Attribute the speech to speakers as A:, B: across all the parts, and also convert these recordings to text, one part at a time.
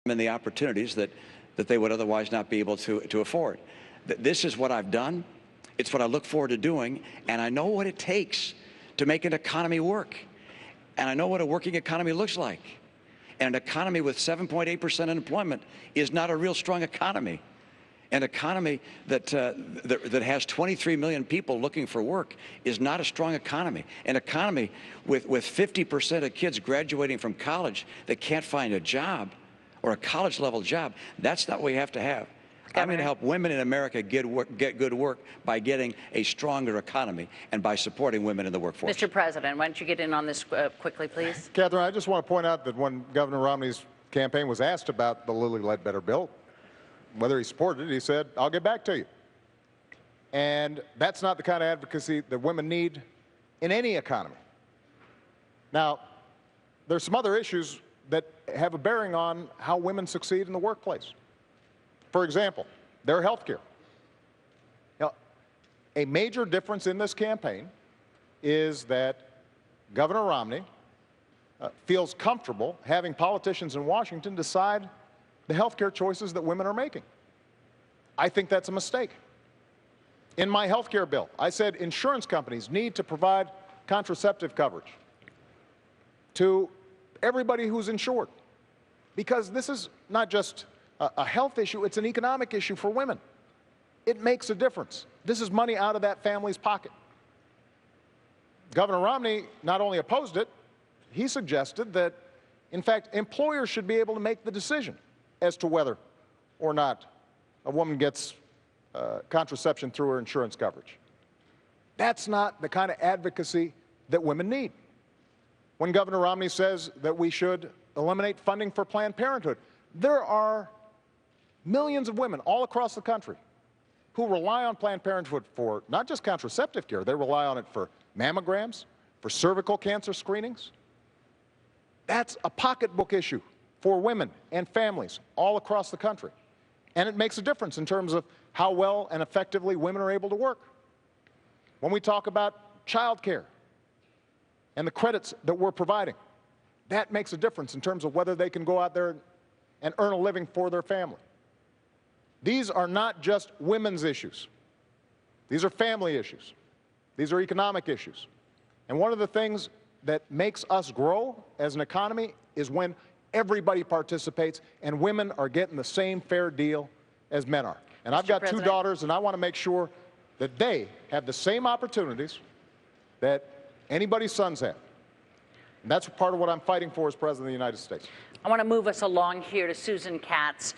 A: them the opportunities that they would otherwise not be able to afford. This is what I've done. It's what I look forward to doing, and I know what it takes to make an economy work. And I know what a working economy looks like. And an economy with 7.8% unemployment is not a real strong economy. An economy that has 23 million people looking for work is not a strong economy. An economy with 50% of kids graduating from college that can't find a job or a college-level job, that's not what we have to have. I'm going to help women in America get good work by getting a stronger economy and by supporting women in the workforce.
B: Mr. President, why don't you get in on this quickly, please?
C: Catherine, I just want to point out that when Governor Romney's campaign was asked about the Lilly Ledbetter bill, whether he supported it, he said, "I'll get back to you." And that's not the kind of advocacy that women need in any economy. Now, there's some other issues that have a bearing on how women succeed in the workplace. For example, their health care. Now, a major difference in this campaign is that Governor Romney feels comfortable having politicians in Washington decide the health care choices that women are making. I think that's a mistake. In my health care bill, I said insurance companies need to provide contraceptive coverage to everybody who's insured, because this is not just a health issue, it's an economic issue for women. It makes a difference. This is money out of that family's pocket. Governor Romney not only opposed it, he suggested that, in fact, employers should be able to make the decision as to whether or not a woman gets contraception through her insurance coverage. That's not the kind of advocacy that women need. When Governor Romney says that we should eliminate funding for Planned Parenthood, there are millions of women all across the country who rely on Planned Parenthood for not just contraceptive care, they rely on it for mammograms, for cervical cancer screenings. That's a pocketbook issue for women and families all across the country. And it makes a difference in terms of how well and effectively women are able to work. When we talk about child care and the credits that we're providing, that makes a difference in terms of whether they can go out there and earn a living for their family. These are not just women's issues. These are family issues. These are economic issues. And one of the things that makes us grow as an economy is when everybody participates and women are getting the same fair deal as men are. And I've got two daughters, and I want to make sure that they have the same opportunities that anybody's sons have. And that's part of what I'm fighting for as President of the United States.
B: I want to move us along here to Susan Katz,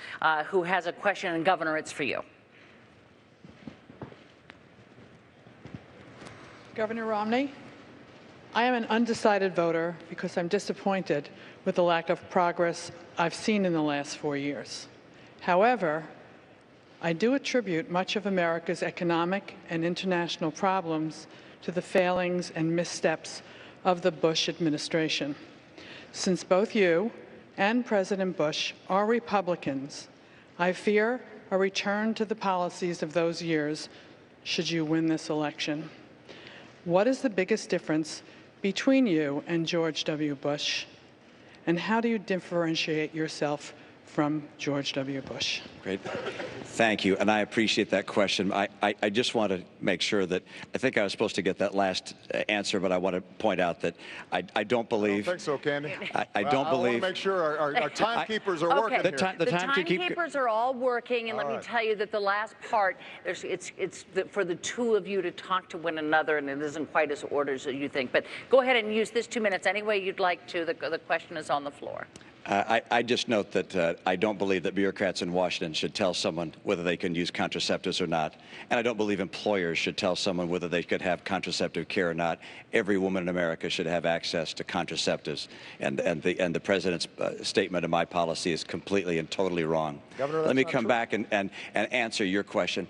B: who has a question, and Governor, it's for you.
D: Governor Romney, I am an undecided voter because I'm disappointed with the lack of progress I've seen in the last 4 years. However, I do attribute much of America's economic and international problems to the failings and missteps of the Bush administration. Since both you and President Bush are Republicans, I fear a return to the policies of those years should you win this election. What is the biggest difference between you and George W. Bush, and how do you differentiate yourself from George W. Bush?
A: Great. Thank you, and I appreciate that question. I just want to make sure that, I think I was supposed to get that last answer, but I want to point out that I don't believe...
C: I don't think so, Candy.
A: I don't believe...
C: I want to make sure our timekeepers are working here.
B: The timekeepers are all working, and let me tell you that the last part, it's for the two of you to talk to one another, and it isn't quite as ordered as you think. But go ahead and use this 2 minutes any way you'd like to. The question is on the floor.
A: I just note that I don't believe that bureaucrats in Washington should tell someone whether they can use contraceptives or not. And I don't believe employers should tell someone whether they could have contraceptive care or not. Every woman in America should have access to contraceptives. And the President's statement of my policy is completely and totally wrong.
C: Governor,
A: let me come back and answer your question.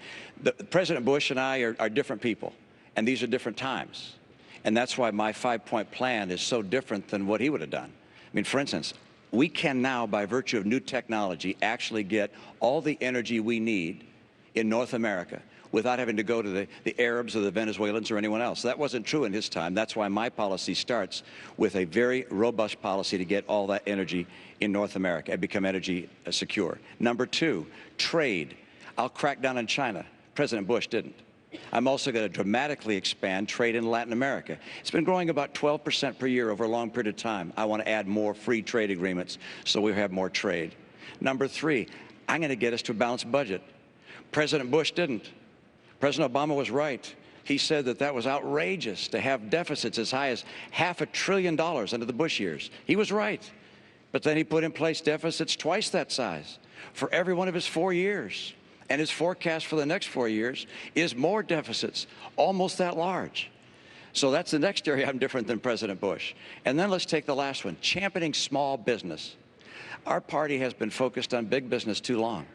A: President Bush and I are different people, and these are different times. And that's why my 5-point plan is so different than what he would have done. I mean, for instance, we can now, by virtue of new technology, actually get all the energy we need in North America without having to go to the Arabs or the Venezuelans or anyone else. That wasn't true in his time. That's why my policy starts with a very robust policy to get all that energy in North America and become energy secure. Number two, trade. I'll crack down on China. President Bush didn't. I'm also going to dramatically expand trade in Latin America. It's been growing about 12% per year over a long period of time. I want to add more free trade agreements so we have more trade. Number three, I'm going to get us to a balanced budget. President Bush didn't. President Obama was right. He said that that was outrageous to have deficits as high as $500 billion under the Bush years. He was right. But then he put in place deficits twice that size for every one of his 4 years. And his forecast for the next 4 years is more deficits, almost that large. So that's the next area I'm different than President Bush. And then let's take the last one, championing small business. Our party has been focused on big business too long.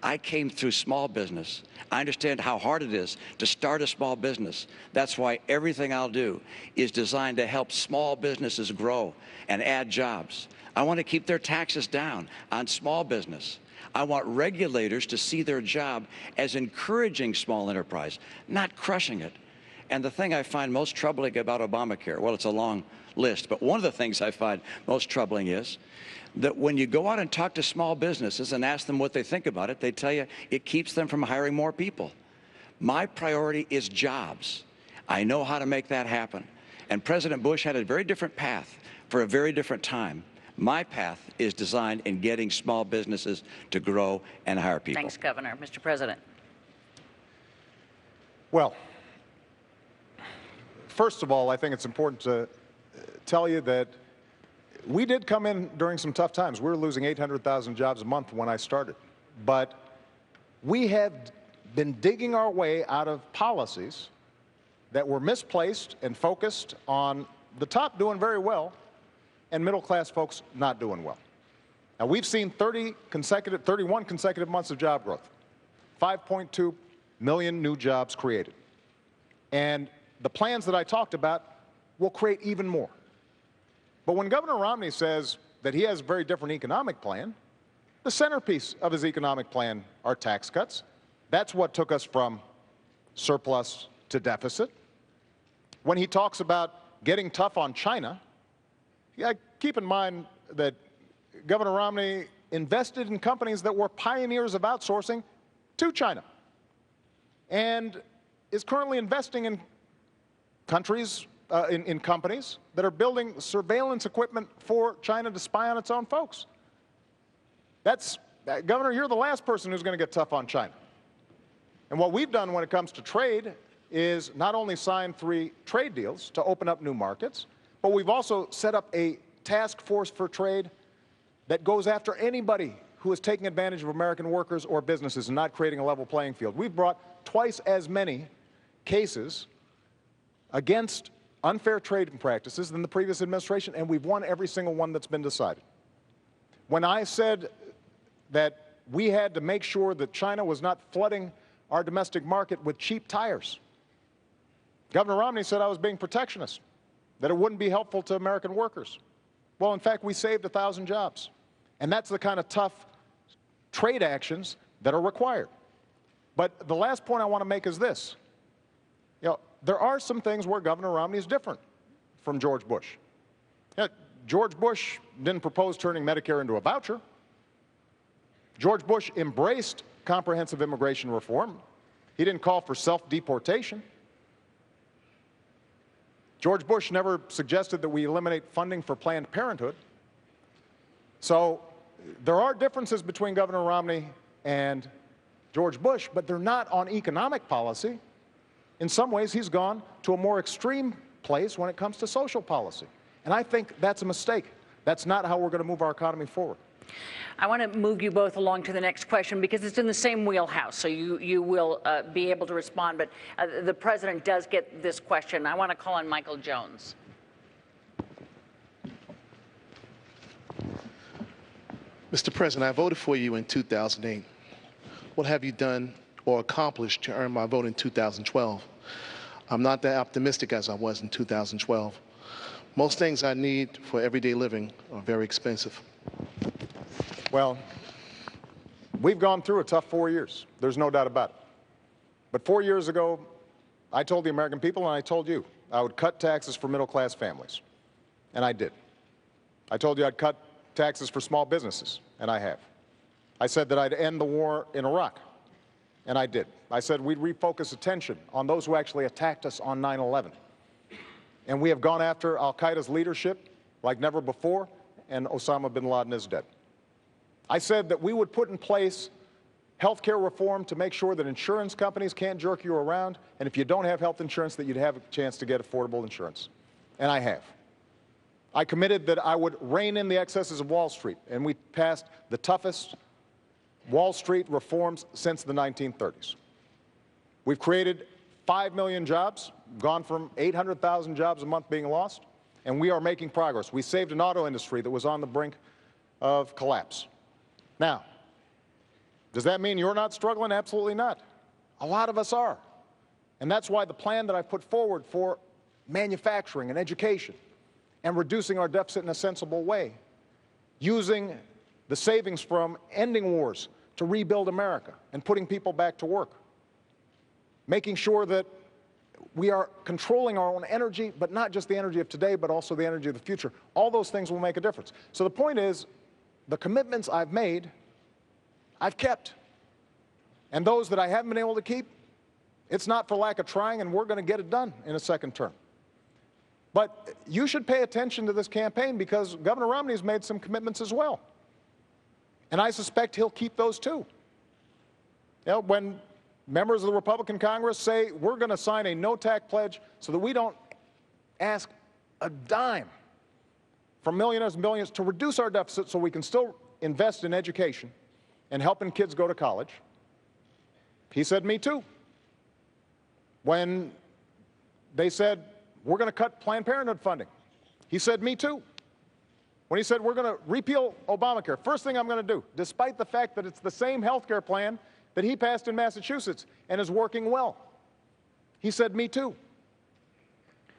A: I came through small business. I understand how hard it is to start a small business. That's why everything I'll do is designed to help small businesses grow and add jobs. I want to keep their taxes down on small business. I want regulators to see their job as encouraging small enterprise, not crushing it. And the thing I find most troubling about Obamacare, well, it's a long list, but one of the things I find most troubling is that when you go out and talk to small businesses and ask them what they think about it, they tell you it keeps them from hiring more people. My priority is jobs. I know how to make that happen. And President Bush had a very different path for a very different time. My path is designed in getting small businesses to grow and hire people.
B: Thanks, Governor. Mr. President.
C: Well, first of all, I think it's important to tell you that we did come in during some tough times. We were losing 800,000 jobs a month when I started. But we have been digging our way out of policies that were misplaced and focused on the top doing very well and middle-class folks not doing well. Now, we've seen 31 consecutive months of job growth, 5.2 million new jobs created. And the plans that I talked about will create even more. But when Governor Romney says that he has a very different economic plan, the centerpiece of his economic plan are tax cuts. That's what took us from surplus to deficit. When he talks about getting tough on China, keep in mind that Governor Romney invested in companies that were pioneers of outsourcing to China and is currently investing in countries, in companies that are building surveillance equipment for China to spy on its own folks. Governor, you're the last person who's going to get tough on China. And what we've done when it comes to trade is not only sign 3 trade deals to open up new markets, but we've also set up a task force for trade that goes after anybody who is taking advantage of American workers or businesses and not creating a level playing field. We've brought twice as many cases against unfair trading practices than the previous administration, and we've won every single one that's been decided. When I said that we had to make sure that China was not flooding our domestic market with cheap tires, Governor Romney said I was being protectionist, that it wouldn't be helpful to American workers. Well, in fact, we saved 1,000 jobs. And that's the kind of tough trade actions that are required. But the last point I want to make is this. There are some things where Governor Romney is different from George Bush. George Bush didn't propose turning Medicare into a voucher. George Bush embraced comprehensive immigration reform. He didn't call for self-deportation. George Bush never suggested that we eliminate funding for Planned Parenthood. So there are differences between Governor Romney and George Bush, but they're not on economic policy. In some ways, he's gone to a more extreme place when it comes to social policy. And I think that's a mistake. That's not how we're going to move our economy forward.
B: I want to move you both along to the next question because it's in the same wheelhouse, so you will be able to respond. But the president does get this question. I want to call on Michael Jones.
E: Mr. President, I voted for you in 2008. What have you done or accomplished to earn my vote in 2012? I'm not that optimistic as I was in 2012. Most things I need for everyday living are very expensive.
C: Well, we've gone through a tough 4 years. There's no doubt about it. But 4 years ago, I told the American people, and I told you, I would cut taxes for middle-class families, and I did. I told you I'd cut taxes for small businesses, and I have. I said that I'd end the war in Iraq, and I did. I said we'd refocus attention on those who actually attacked us on 9/11. And we have gone after al-Qaeda's leadership like never before, and Osama bin Laden is dead. I said that we would put in place health care reform to make sure that insurance companies can't jerk you around, and if you don't have health insurance, that you'd have a chance to get affordable insurance. And I have. I committed that I would rein in the excesses of Wall Street, and we passed the toughest Wall Street reforms since the 1930s. We've created 5 million jobs, gone from 800,000 jobs a month being lost, and we are making progress. We saved an auto industry that was on the brink of collapse. Now, does that mean you're not struggling? Absolutely not. A lot of us are. And that's why the plan that I put forward for manufacturing and education and reducing our deficit in a sensible way, using the savings from ending wars to rebuild America and putting people back to work, making sure that we are controlling our own energy, but not just the energy of today, but also the energy of the future. All those things will make a difference. So the point is, the commitments I've made, I've kept. And those that I haven't been able to keep, it's not for lack of trying, and we're going to get it done in a second term. But you should pay attention to this campaign because Governor Romney's made some commitments as well. And I suspect he'll keep those too. You know, when members of the Republican Congress say we're going to sign a no-tax pledge so that we don't ask a dime from millionaires and billionaires to reduce our deficit so we can still invest in education and helping kids go to college, he said, me too. When they said, we're going to cut Planned Parenthood funding, he said, me too. When he said, we're going to repeal Obamacare, first thing I'm going to do, despite the fact that it's the same health care plan that he passed in Massachusetts and is working well, he said, me too.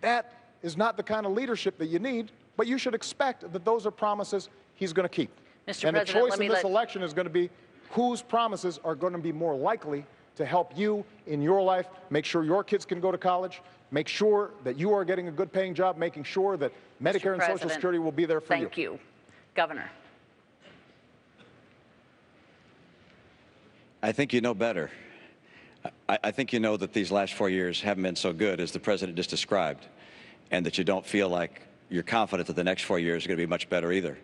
C: That is not the kind of leadership that you need, but you should expect that those are promises he's going to keep.
B: Mr.
C: And
B: President,
C: the choice in this election is going to be whose promises are going to be more likely to help you in your life, make sure your kids can go to college, make sure that you are getting a good paying job, making sure that Medicare and Social Security will be there for you.
B: Thank you. Governor.
A: I think you know better. I think you know that these last 4 years haven't been so good as the president just described, and that you don't feel like you're confident that the next 4 years are going to be much better either.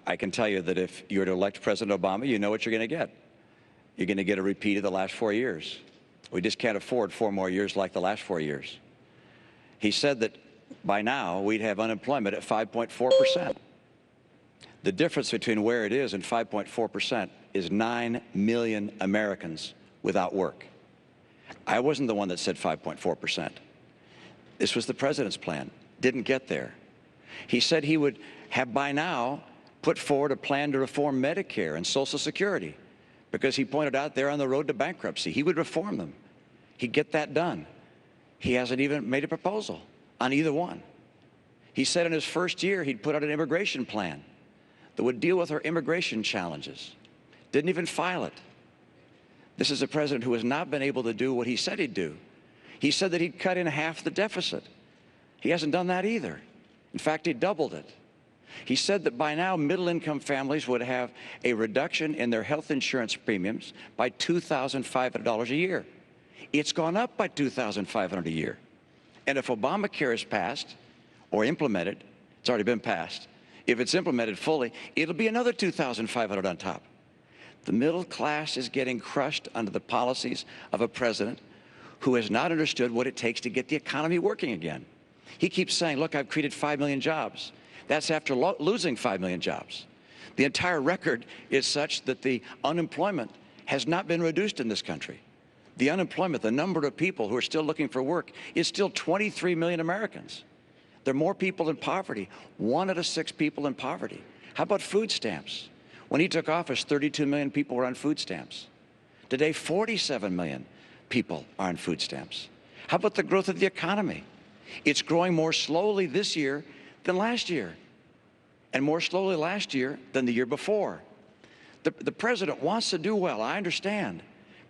A: I can tell you that if you were to elect President Obama, you know what you're going to get. You're going to get a repeat of the last 4 years. We just can't afford 4 more years like the last 4 years. He said that by now we'd have unemployment at 5.4%. The difference between where it is and 5.4% is 9 million Americans without work. I wasn't the one that said 5.4%. This was the president's plan. Didn't get there. He said he would have by now put forward a plan to reform Medicare and Social Security because he pointed out they're on the road to bankruptcy. He would reform them. He'd get that done. He hasn't even made a proposal on either one. He said in his first year he'd put out an immigration plan that would deal with our immigration challenges. Didn't even file it. This is a president who has not been able to do what he said he'd do. He said that he'd cut in half the deficit. He hasn't done that either. In fact, he doubled it. He said that by now middle-income families would have a reduction in their health insurance premiums by $2,500 a year. It's gone up by $2,500 a year. And if Obamacare is passed or implemented, it's already been passed, if it's implemented fully, it'll be another $2,500 on top. The middle class is getting crushed under the policies of a president who has not understood what it takes to get the economy working again. He keeps saying, look, I've created 5 million jobs. That's after losing 5 million jobs. The entire record is such that the unemployment has not been reduced in this country. The unemployment, the number of people who are still looking for work, is still 23 million Americans. There are more people in poverty, 1 out of 6 people in poverty. How about food stamps? When he took office, 32 million people were on food stamps. Today, 47 million people are on food stamps. How about the growth of the economy? It's growing more slowly this year than last year, and more slowly last year than the year before. The president wants to do well, I understand,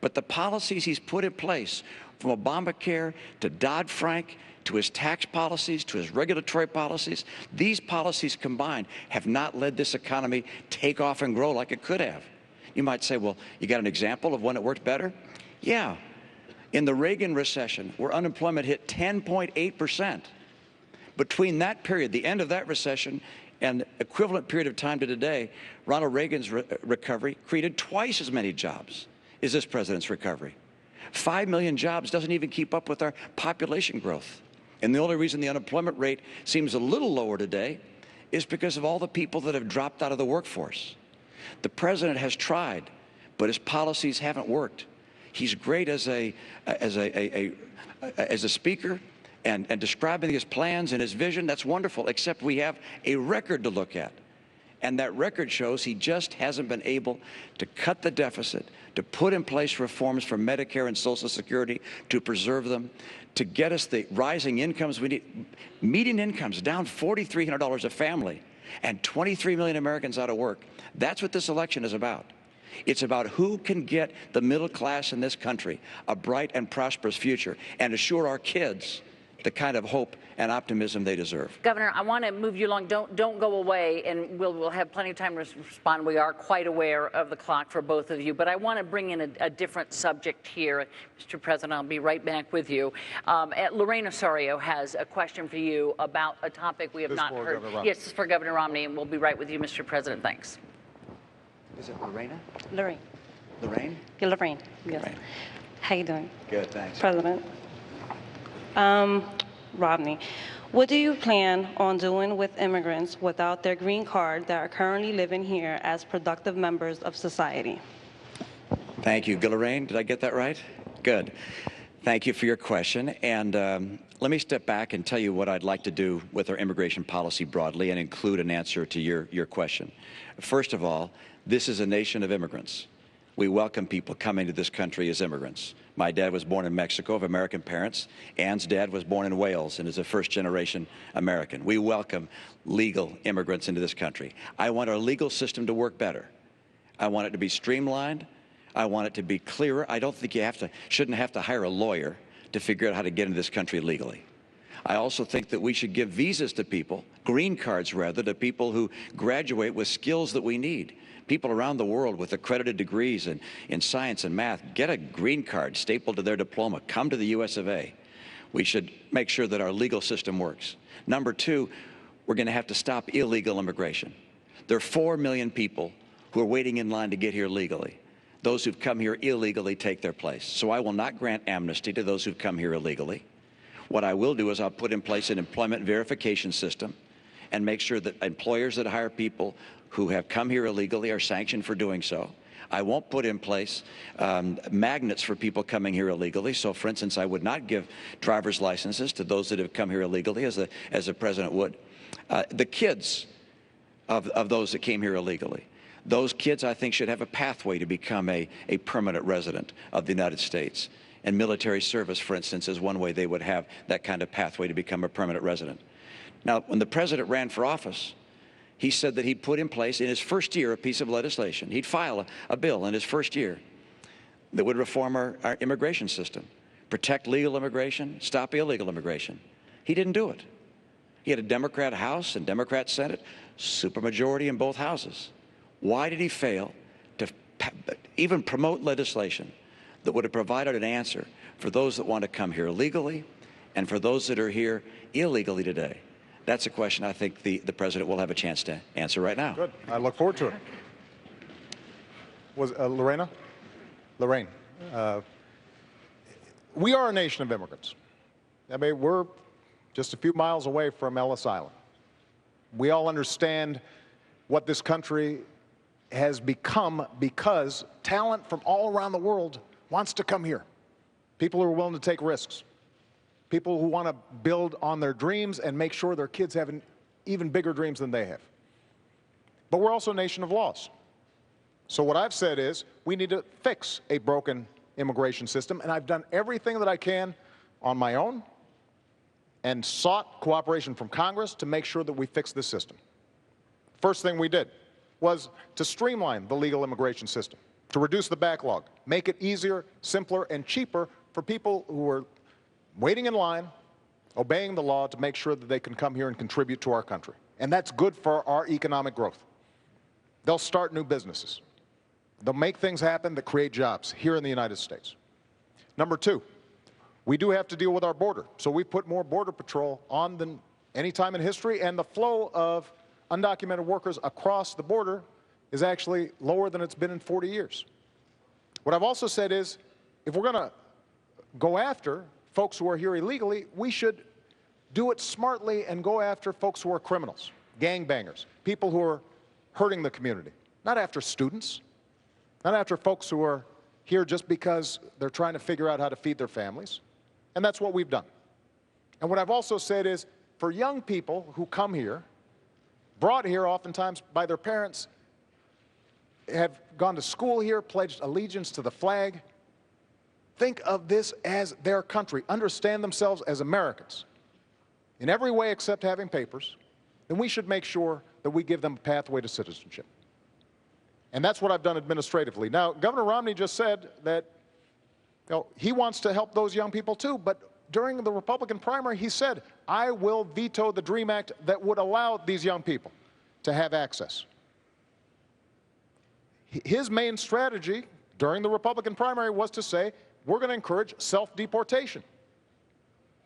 A: But the policies he's put in place, from Obamacare to Dodd-Frank, to his tax policies, to his regulatory policies, these policies combined have not led this economy take off and grow like it could have. You might say, well, you got an example of when it worked better? Yeah. In the Reagan recession, where unemployment hit 10.8%, between that period, the end of that recession, and equivalent period of time to today, Ronald Reagan's recovery created twice as many jobs as this president's recovery. 5 million jobs doesn't even keep up with our population growth. And the only reason the unemployment rate seems a little lower today is because of all the people that have dropped out of the workforce. The president has tried, but his policies haven't worked. He's great as a speaker and describing his plans and his vision. That's wonderful, except we have a record to look at. And that record shows he just hasn't been able to cut the deficit, to put in place reforms for Medicare and Social Security, to preserve them, to get us the rising incomes we need. Median incomes down $4,300 a family, and 23 million Americans out of work. That's what this election is about. It's about who can get the middle class in this country a bright and prosperous future and assure our kids the kind of hope and optimism they deserve.
B: Governor, I want to move you along. Don't go away, and we'll have plenty of time to respond. We are quite aware of the clock for both of you, but I want to bring in a different subject here. Mr. President, I'll be right back with you. Lorraine Osorio has a question for you about a topic we have not heard. Yes, this is for Governor Romney, and we'll be right with you, Mr. President. Thanks.
A: Is it Lorena?
F: Lorraine.
A: Lorraine?
F: Yeah, Lorraine. Yes.
A: Lorraine.
F: How you doing?
A: Good, thanks.
F: President. Romney, what do you plan on doing with immigrants without their green card that are currently living here as productive members of society?
A: Thank you. Lorraine, did I get that right? Good. Thank you for your question. And let me step back and tell you what I'd like to do with our immigration policy broadly and include an answer to your question. First of all, this is a nation of immigrants. We welcome people coming to this country as immigrants. My dad was born in Mexico of American parents. Ann's dad was born in Wales and is a first-generation American. We welcome legal immigrants into this country. I want our legal system to work better. I want it to be streamlined. I want it to be clearer. I don't think shouldn't have to hire a lawyer to figure out how to get into this country legally. I also think that we should give visas to people, green cards rather, to people who graduate with skills that we need. People around the world with accredited degrees in science and math get a green card stapled to their diploma, come to the US of A. We should make sure that our legal system works. Number two, we're going to have to stop illegal immigration. There are 4 million people who are waiting in line to get here legally. Those who've come here illegally take their place. So I will not grant amnesty to those who've come here illegally. What I will do is I'll put in place an employment verification system and make sure that employers that hire people who have come here illegally are sanctioned for doing so. I won't put in place magnets for people coming here illegally. So, for instance, I would not give driver's licenses to those that have come here illegally, as the president would. The kids of those that came here illegally, those kids, I think, should have a pathway to become a permanent resident of the United States. And military service, for instance, is one way they would have that kind of pathway to become a permanent resident. Now, when the president ran for office, he said that he'd put in place in his first year a piece of legislation. He'd file a bill in his first year that would reform our immigration system, protect legal immigration, stop illegal immigration. He didn't do it. He had a Democrat House and Democrat Senate, supermajority in both houses. Why did he fail to even promote legislation that would have provided an answer for those that want to come here legally and for those that are here illegally today? That's a question I think the president will have a chance to answer right now.
C: Good. I look forward to it. Was Lorraine, we are a nation of immigrants. I mean, we're just a few miles away from Ellis Island. We all understand what this country has become because talent from all around the world wants to come here. People who are willing to take risks. People who want to build on their dreams and make sure their kids have even bigger dreams than they have. But we're also a nation of laws. So what I've said is we need to fix a broken immigration system, and I've done everything that I can on my own and sought cooperation from Congress to make sure that we fix this system. First thing we did was to streamline the legal immigration system. to reduce the backlog, make it easier, simpler, and cheaper for people who are waiting in line, obeying the law to make sure that they can come here and contribute to our country. And that's good for our economic growth. They'll start new businesses. They'll make things happen that create jobs here in the United States. Number two, we do have to deal with our border. So we put more Border Patrol on than any time in history, and the flow of undocumented workers across the border is actually lower than it's been in 40 years. What I've also said is, if we're going to go after folks who are here illegally, we should do it smartly and go after folks who are criminals, gangbangers, people who are hurting the community, not after students, not after folks who are here just because they're trying to figure out how to feed their families. And that's what we've done. And what I've also said is, for young people who come here, brought here oftentimes by their parents, have gone to school here, pledged allegiance to the flag, think of this as their country, understand themselves as Americans in every way except having papers, then we should make sure that we give them a pathway to citizenship. And that's what I've done administratively. Now, Governor Romney just said that he wants to help those young people too, but during the Republican primary, he said, I will veto the DREAM Act that would allow these young people to have access. His main strategy during the Republican primary was to say, we're going to encourage self-deportation,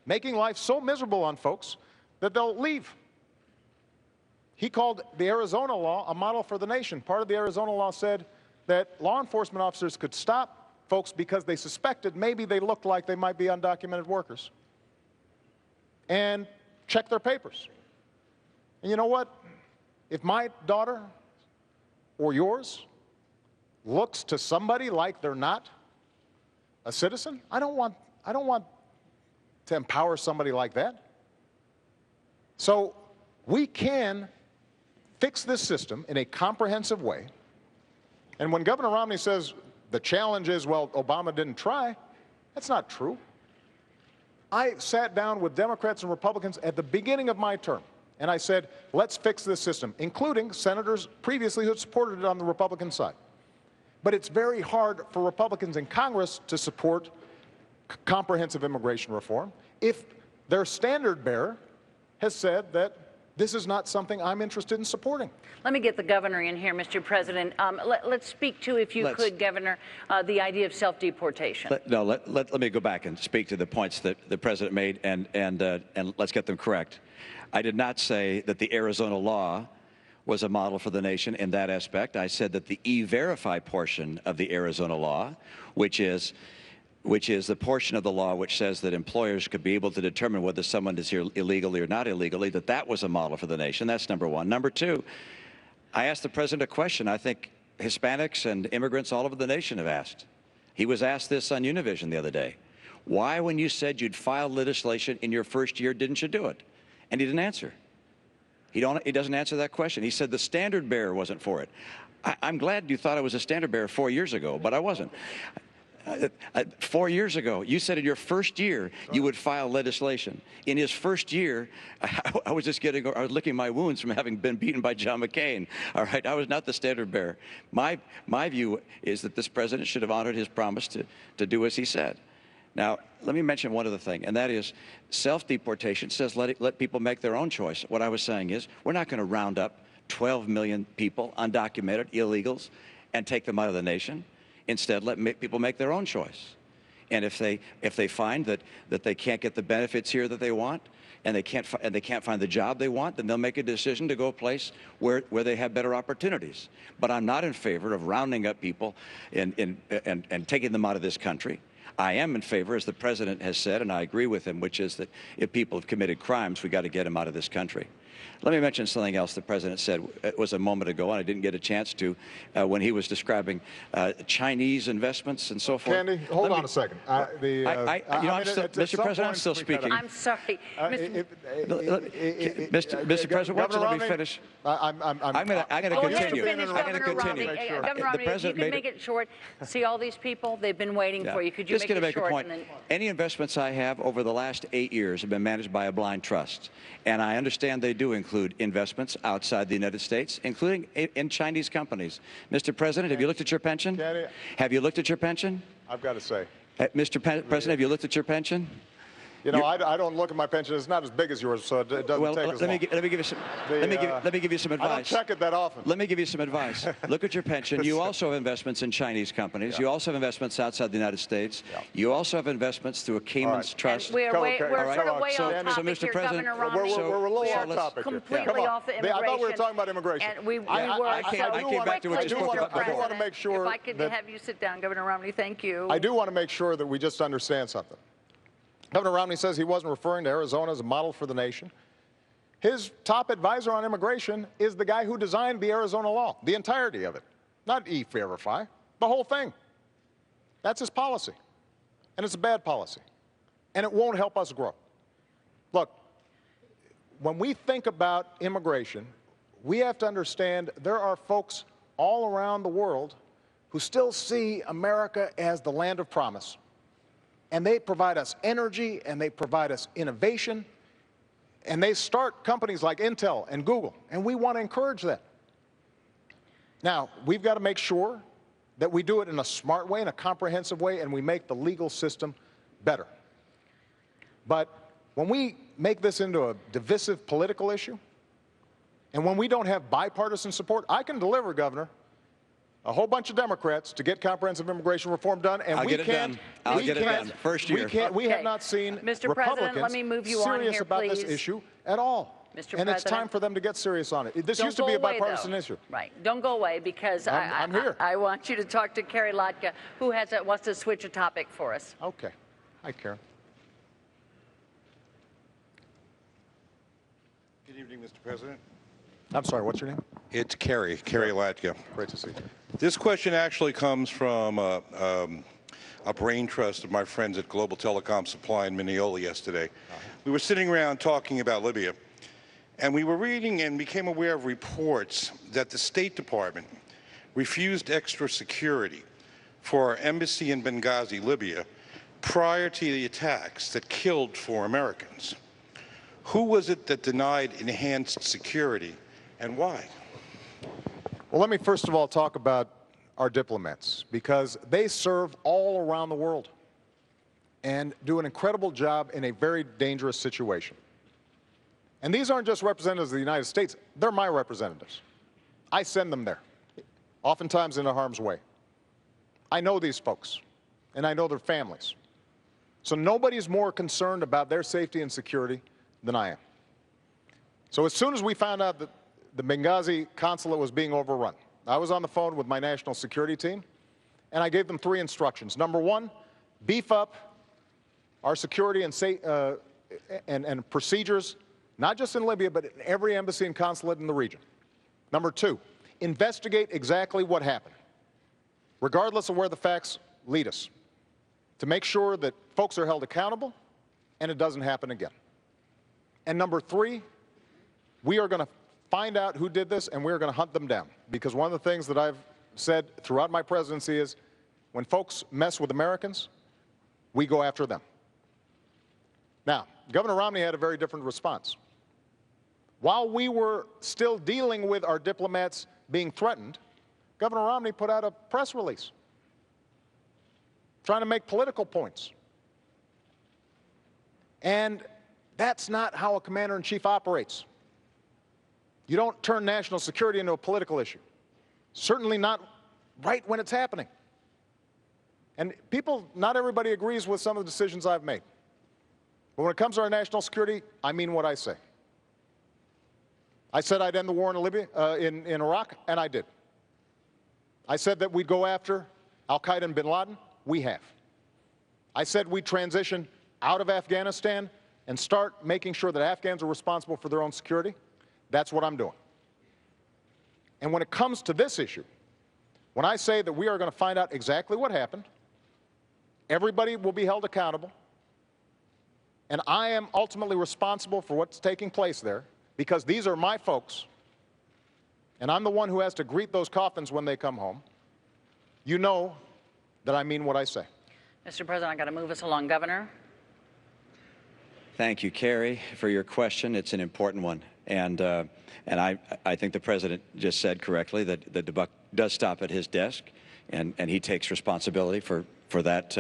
C: making life so miserable on folks that they'll leave. He called the Arizona law a model for the nation. Part of the Arizona law said that law enforcement officers could stop folks because they suspected maybe they looked like they might be undocumented workers and check their papers. And you know what? If my daughter or yours looks to somebody like they're not a citizen, I don't want to empower somebody like that. So we can fix this system in a comprehensive way. And when Governor Romney says the challenge is, well, Obama didn't try, that's not true. I sat down with Democrats and Republicans at the beginning of my term, and I said, let's fix this system, including senators previously who had supported it on the Republican side. But it's very hard for Republicans in Congress to support comprehensive immigration reform if their standard bearer has said that this is not something I'm interested in supporting.
B: Let me get the governor in here, Mr. President. Let's speak to, if you could, Governor, the idea of self-deportation.
A: Let me go back and speak to the points that the president made, and let's get them correct. I did not say that the Arizona law was a model for the nation in that aspect. I said that the E-Verify portion of the Arizona law, which is the portion of the law which says that employers could be able to determine whether someone is here illegally or not illegally, that was a model for the nation. That's number one. Number two, I asked the president a question I think Hispanics and immigrants all over the nation have asked. He was asked this on Univision the other day. Why, when you said you'd file legislation in your first year, didn't you do it? And he didn't answer. He doesn't answer that question. He said the standard bearer wasn't for it. I'm glad you thought I was a standard bearer 4 years ago, but I wasn't. 4 years ago, you said in your first year you would file legislation. In his first year, I was licking my wounds from having been beaten by John McCain. All right, I was not the standard bearer. My view is that this president should have honored his promise to do as he said. Now, let me mention one other thing, and that is self-deportation says let people make their own choice. What I was saying is we're not going to round up 12 million people, undocumented, illegals, and take them out of the nation. Instead, let people make their own choice. And if they find that they can't get the benefits here that they want, and they can't find the job they want, then they'll make a decision to go a place where they have better opportunities. But I'm not in favor of rounding up people and taking them out of this country. I am in favor, as the president has said, and I agree with him, which is that if people have committed crimes, we got to get them out of this country. Let me mention something else the president said. It was a moment ago, and I didn't get a chance to, when he was describing Chinese investments and so forth.
C: Candy, hold on a second.
A: Mr. President, I'm still speaking.
B: I'm sorry.
A: Mr. President, why don't you let me finish? I'm going to continue.
B: I'm going to continue. Governor Romney, if you could make it short. See all these people? They've been waiting for you. Could you
A: make
B: it short?
A: A point. Any investments I have over the last 8 years have been managed by a blind trust. And I understand they do do include investments outside the United States, including in Chinese companies. Mr. President, have you looked at your pension?
C: Kenny,
A: Have you looked at your pension?
C: I've got to say,
A: President, have you looked at your pension?
C: you know, I don't look at my pension. It's not as big as yours, so it doesn't
A: Well,
C: take as
A: let
C: long.
A: me give you some. Let me give you some advice.
C: I don't check it that often.
A: Let me give you some advice. Look at your pension. You also have investments in Chinese companies. You also have investments outside the United States. You also have investments through a Cayman's Trust.
B: And we're
C: All
B: sort of way
C: so,
B: off topic
A: Mr.
B: here,
A: President,
B: Governor Romney.
C: we're a little
B: We
C: off
B: are
C: topic here.
B: completely
C: Come on.
B: off the
C: I
B: immigration.
C: thought we were talking about immigration.
B: And we were.
A: I came back to what you spoke about
C: I do
A: before.
C: want to make sure
B: If I could
C: that
B: have you sit down, Governor Romney, thank you.
C: I do want to make sure that we just understand something. Governor Romney says he wasn't referring to Arizona as a model for the nation. His top advisor on immigration is the guy who designed the Arizona law, the entirety of it, not E-Verify, the whole thing. That's his policy, and it's a bad policy, and it won't help us grow. Look, when we think about immigration, we have to understand there are folks all around the world who still see America as the land of promise. And they provide us energy, and they provide us innovation, and they start companies like Intel and Google, and we want to encourage that. Now, we've got to make sure that we do it in a smart way, in a comprehensive way, and we make the legal system better. But when we make this into a divisive political issue, and when we don't have bipartisan support, I can deliver, Governor, a whole bunch of Democrats to get comprehensive immigration reform done, and
A: I'll
C: we
A: get it
C: can't.
A: done. I'll
C: we
A: get it
C: can't-
A: done. First year.
C: We have
B: Okay.
C: not seen
B: Mr. President, let
C: Republicans
B: me move you on
C: serious
B: here,
C: about this
B: please.
C: issue at all.
B: Mr.
C: And it's time
B: President.
C: for them to get serious on it. This
B: Don't
C: used to
B: go
C: be a
B: away,
C: bipartisan
B: though.
C: issue.
B: Right. Don't go away because
C: I'm here.
B: I want you to talk to Carrie Lotka, who wants to switch a topic for us.
C: Okay. Hi, Karen.
G: Good evening, Mr. President.
C: I'm sorry, what's your name?
G: It's Kerry Latka.
C: Great to see you.
G: This question actually comes from a brain trust of my friends at Global Telecom Supply in Mineola yesterday. We were sitting around talking about Libya, and we were reading and became aware of reports that the State Department refused extra security for our embassy in Benghazi, Libya, prior to the attacks that killed 4 Americans. Who was it that denied enhanced security, and why?
C: Well, let me first of all talk about our diplomats, because they serve all around the world and do an incredible job in a very dangerous situation. And these aren't just representatives of the United States, they're my representatives. I send them there, oftentimes into harm's way. I know these folks, and I know their families. So nobody's more concerned about their safety and security than I am. So as soon as we found out that the Benghazi consulate was being overrun, I was on the phone with my national security team, and I gave them 3 instructions. Number 1, beef up our security and procedures, not just in Libya, but in every embassy and consulate in the region. Number 2, investigate exactly what happened, regardless of where the facts lead us, to make sure that folks are held accountable and it doesn't happen again. And number 3, we are going to find out who did this, and we're going to hunt them down. Because one of the things that I've said throughout my presidency is when folks mess with Americans, we go after them. Now, Governor Romney had a very different response. While we were still dealing with our diplomats being threatened, Governor Romney put out a press release trying to make political points. And that's not how a commander-in-chief operates. You don't turn national security into a political issue. Certainly not right when it's happening. And people, not everybody agrees with some of the decisions I've made. But when it comes to our national security, I mean what I say. I said I'd end the war in Libya, in Iraq, and I did. I said that we'd go after al-Qaeda and bin Laden. We have. I said we'd transition out of Afghanistan and start making sure that Afghans are responsible for their own security. That's what I'm doing. And when it comes to this issue, when I say that we are going to find out exactly what happened, everybody will be held accountable, and I am ultimately responsible for what's taking place there, because these are my folks, and I'm the one who has to greet those coffins when they come home. You know that I mean what I say.
B: Mr. President, I got to move us along. Governor?
A: Thank you, Kerry, for your question. It's an important one. And I think the president just said correctly that the buck does stop at his desk, and he takes responsibility for that,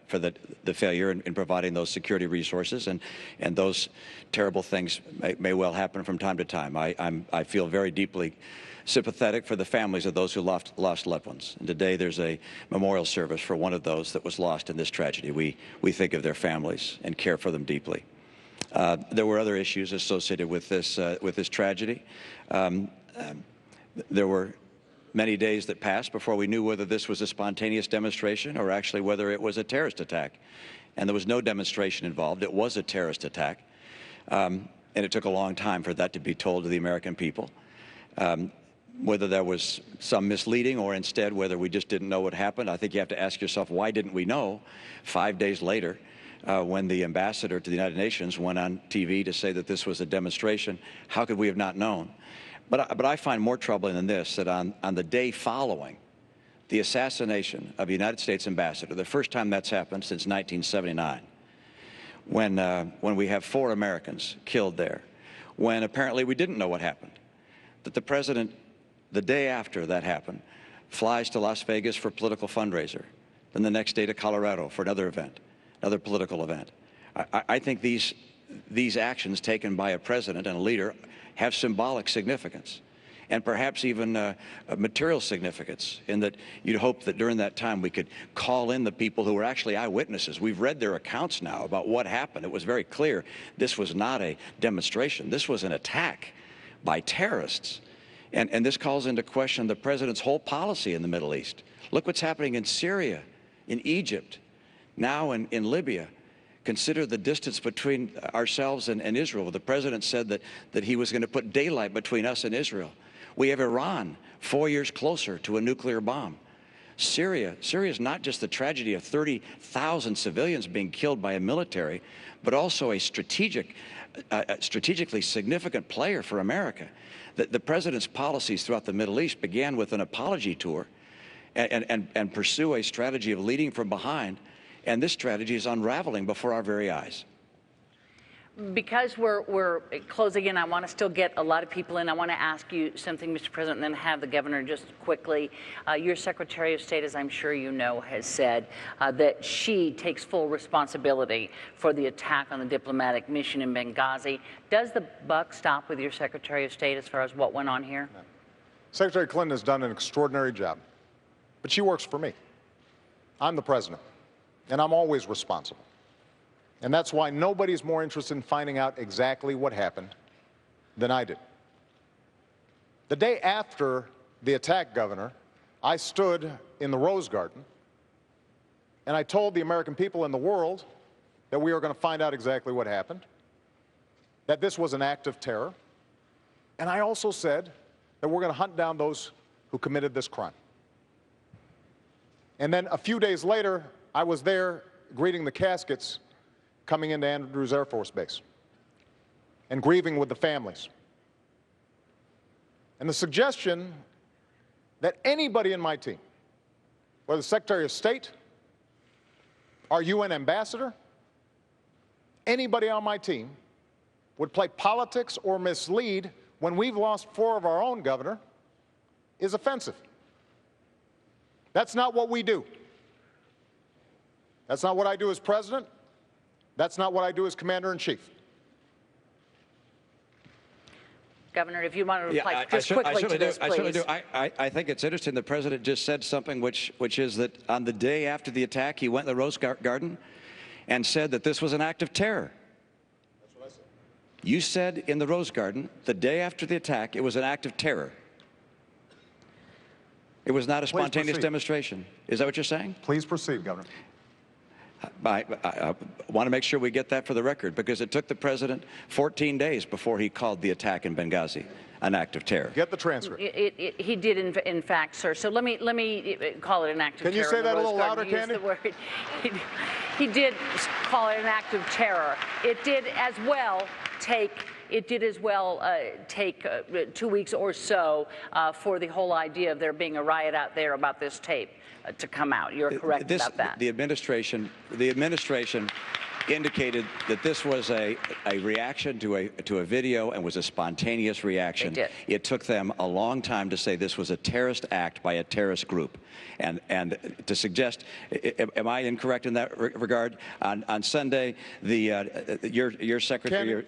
A: for the failure in providing those security resources, and those terrible things may well happen from time to time. I feel very deeply sympathetic for the families of those who lost loved ones. And today there's a memorial service for one of those that was lost in this tragedy. We think of their families and care for them deeply. There were other issues associated with this tragedy. There were many days that passed before we knew whether this was a spontaneous demonstration or actually whether it was a terrorist attack. And there was no demonstration involved. It was a terrorist attack. And it took a long time for that to be told to the American people. Whether there was some misleading or instead whether we just didn't know what happened, I think you have to ask yourself, why didn't we know 5 days later when the ambassador to the United Nations went on TV to say that this was a demonstration? How could we have not known? But I find more troubling than this, that on the day following the assassination of a United States ambassador, the first time that's happened since 1979, when we have 4 Americans killed there, when apparently we didn't know what happened, that the president, the day after that happened, flies to Las Vegas for a political fundraiser, then the next day to Colorado for another event, another political event. I think these actions taken by a president and a leader have symbolic significance, and perhaps even a material significance, in that you'd hope that during that time we could call in the people who were actually eyewitnesses. We've read their accounts now about what happened. It was very clear this was not a demonstration. This was an attack by terrorists. And this calls into question the president's whole policy in the Middle East. Look what's happening in Syria, in Egypt, now in Libya. Consider the distance between ourselves and Israel. The president said that he was going to put daylight between us and Israel. We have Iran 4 years closer to a nuclear bomb. Syria is not just the tragedy of 30,000 civilians being killed by a military, but also a strategically significant player for America. The president's policies throughout the Middle East began with an apology tour and pursue a strategy of leading from behind. And this strategy is unraveling before our very eyes.
B: Because we're closing in, I want to still get a lot of people in. I want to ask you something, Mr. President, and then have the governor just quickly. Your Secretary of State, as I'm sure you know, has said that she takes full responsibility for the attack on the diplomatic mission in Benghazi. Does the buck stop with your Secretary of State as far as what went on here?
C: No. Secretary Clinton has done an extraordinary job, but she works for me. I'm the president, and I'm always responsible. And that's why nobody's more interested in finding out exactly what happened than I did. The day after the attack, Governor, I stood in the Rose Garden and I told the American people and the world that we were going to find out exactly what happened, that this was an act of terror, and I also said that we're going to hunt down those who committed this crime. And then a few days later, I was there greeting the caskets coming into Andrews Air Force Base and grieving with the families. And the suggestion that anybody in my team, whether the Secretary of State, our UN ambassador, anybody on my team, would play politics or mislead when we've lost 4 of our own, Governor, is offensive. That's not what we do. That's not what I do as president. That's not what I do as commander-in-chief.
B: Governor, if you want to reply just quickly to this, please.
A: I certainly do. I think it's interesting the president just said something which is that on the day after the attack, he went to the Rose Garden and said that this was an act of terror.
C: That's what I said.
A: You said in the Rose Garden, the day after the attack, it was an act of terror. It was not a spontaneous demonstration. Is that what you're saying?
C: Please proceed, Governor.
A: I want to make sure we get that for the record, because it took the president 14 days before he called the attack in Benghazi an act of terror.
C: Get the transcript.
B: He did, in fact, sir. So let me call it an act of terror.
C: Can you say that a little louder,
B: Candy? He did call it an act of terror. It did as well take 2 weeks or so for the whole idea of there being a riot out there about this tape to come out. You're correct about that.
A: The administration indicated that this was a reaction to a video and was a spontaneous reaction.
B: They did.
A: It took them a long time to say this was a terrorist act by a terrorist group. And to suggest, am I incorrect in that regard? On Sunday, your secretary,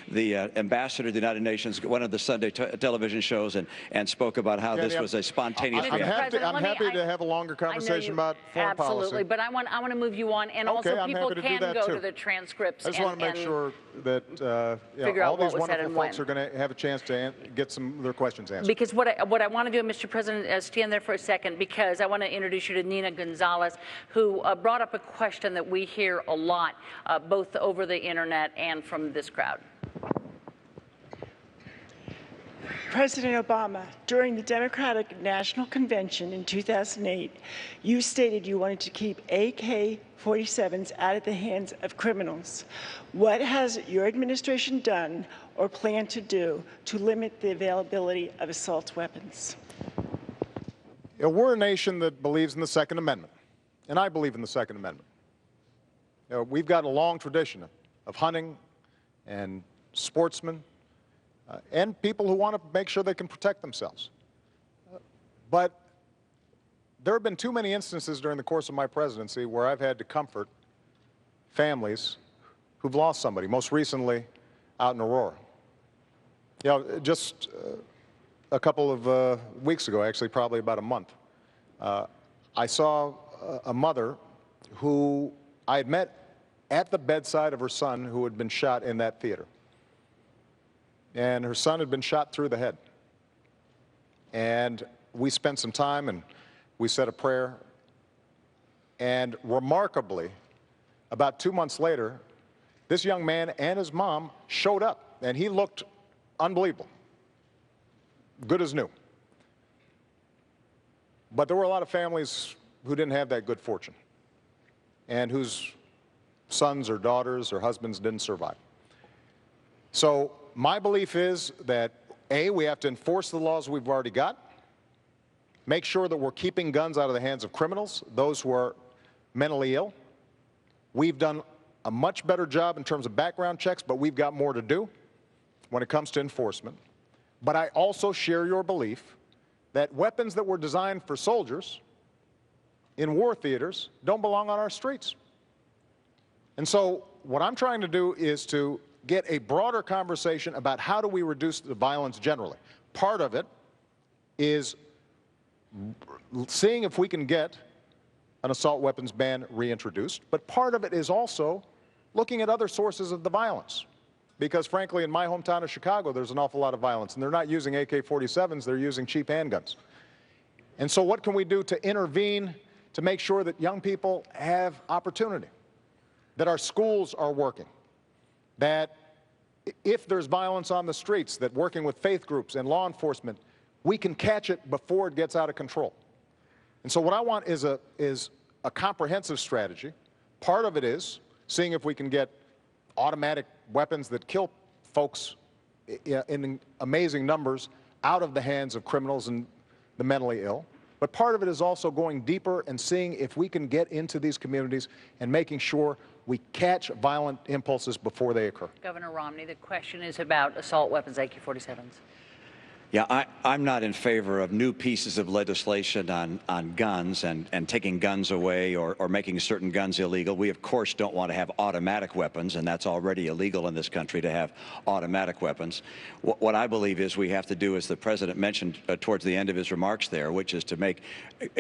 A: the ambassador of the United Nations went on the Sunday television shows and spoke about how this was a spontaneous reaction.
C: I'm happy to have a longer conversation about foreign policy.
B: Absolutely, but I want to move you on, and
C: Okay,
B: also
C: I'm
B: people
C: happy to do
B: can
C: that
B: go
C: too.
B: to the transcripts.
C: I just want to make sure that
B: figure
C: all
B: out what
C: these
B: was said
C: wonderful
B: and
C: folks
B: when.
C: are going to have a chance to get some of their questions answered.
B: Because what I want to do, Mr. President, stand there for a second, because I want to introduce you to Nina Gonzalez, who brought up a question that we hear a lot, both over the internet and from this crowd.
H: President Obama, during the Democratic National Convention in 2008, you stated you wanted to keep AK-47s out of the hands of criminals. What has your administration done or plan to do to limit the availability of assault weapons?
C: We're a nation that believes in the Second Amendment, and I believe in the Second Amendment. We've got a long tradition of hunting and sportsmen and people who want to make sure they can protect themselves. But there have been too many instances during the course of my presidency where I've had to comfort families who've lost somebody, most recently out in Aurora. Just a couple of weeks ago, actually probably about a month, I saw a mother who I had met at the bedside of her son who had been shot in that theater. And her son had been shot through the head. And we spent some time and we said a prayer. And remarkably, about 2 months later, this young man and his mom showed up, and he looked unbelievable, good as new. But there were a lot of families who didn't have that good fortune and whose sons or daughters or husbands didn't survive. So my belief is that, A, we have to enforce the laws we've already got, make sure that we're keeping guns out of the hands of criminals, those who are mentally ill. We've done a much better job in terms of background checks, but we've got more to do when it comes to enforcement. But I also share your belief that weapons that were designed for soldiers in war theaters don't belong on our streets. And so what I'm trying to do is to get a broader conversation about how do we reduce the violence generally. Part of it is seeing if we can get an assault weapons ban reintroduced, but part of it is also looking at other sources of the violence. Because frankly, in my hometown of Chicago, there's an awful lot of violence, and they're not using AK-47s, they're using cheap handguns. And so what can we do to intervene to make sure that young people have opportunity, that our schools are working, that if there's violence on the streets, that working with faith groups and law enforcement, we can catch it before it gets out of control. And so what I want is a comprehensive strategy. Part of it is seeing if we can get automatic weapons that kill folks in amazing numbers out of the hands of criminals and the mentally ill. But part of it is also going deeper and seeing if we can get into these communities and making sure we catch violent impulses before they occur.
B: Governor Romney, the question is about assault weapons, AK-47s.
A: Yeah, I'm not in favor of new pieces of legislation on guns and taking guns away or making certain guns illegal. We, of course, don't want to have automatic weapons, and that's already illegal in this country to have automatic weapons. What I believe is we have to do, as the President mentioned towards the end of his remarks there, which is to make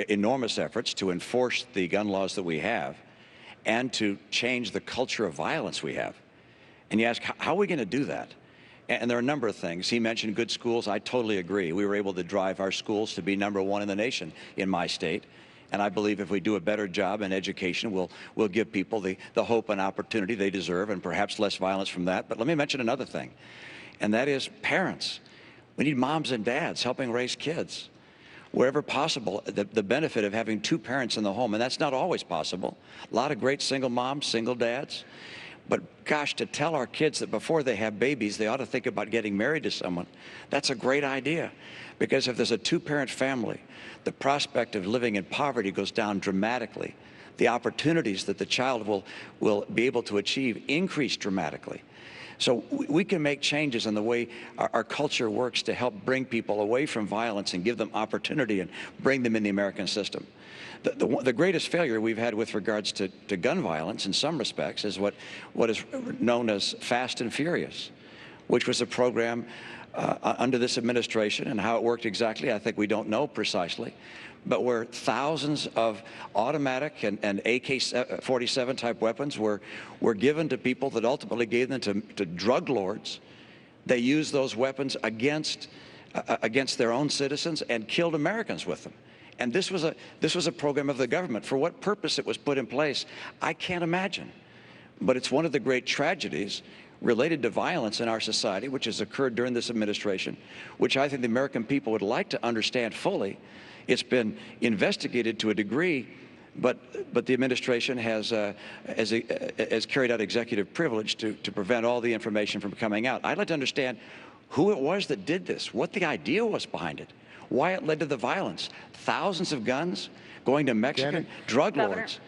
A: enormous efforts to enforce the gun laws that we have and to change the culture of violence we have. And you ask, how are we going to do that? And there are a number of things. He mentioned good schools. I totally agree. We were able to drive our schools to be #1 in the nation in my state. And I believe if we do a better job in education, we'll give people the hope and opportunity they deserve and perhaps less violence from that. But let me mention another thing, and that is parents. We need moms and dads helping raise kids. Wherever possible, the benefit of having 2 parents in the home, and that's not always possible. A lot of great single moms, single dads. But gosh, to tell our kids that before they have babies, they ought to think about getting married to someone, that's a great idea. Because if there's a two-parent family, the prospect of living in poverty goes down dramatically. The opportunities that the child will be able to achieve increase dramatically. So we can make changes in the way our culture works to help bring people away from violence and give them opportunity and bring them in the American system. The greatest failure we've had with regards to gun violence in some respects is what is known as Fast and Furious, which was a program under this administration, and how it worked exactly, I think we don't know precisely, but where thousands of automatic and AK-47 type weapons were given to people that ultimately gave them to drug lords. They used those weapons against their own citizens and killed Americans with them. And this was a program of the government. For what purpose it was put in place, I can't imagine. But it's one of the great tragedies related to violence in our society, which has occurred during this administration, which I think the American people would like to understand fully. It's been investigated to a degree, but the administration has carried out executive privilege to prevent all the information from coming out. I'd like to understand who it was that did this, what the idea was behind it, why it led to the violence. Thousands of guns going to Mexican drug lords.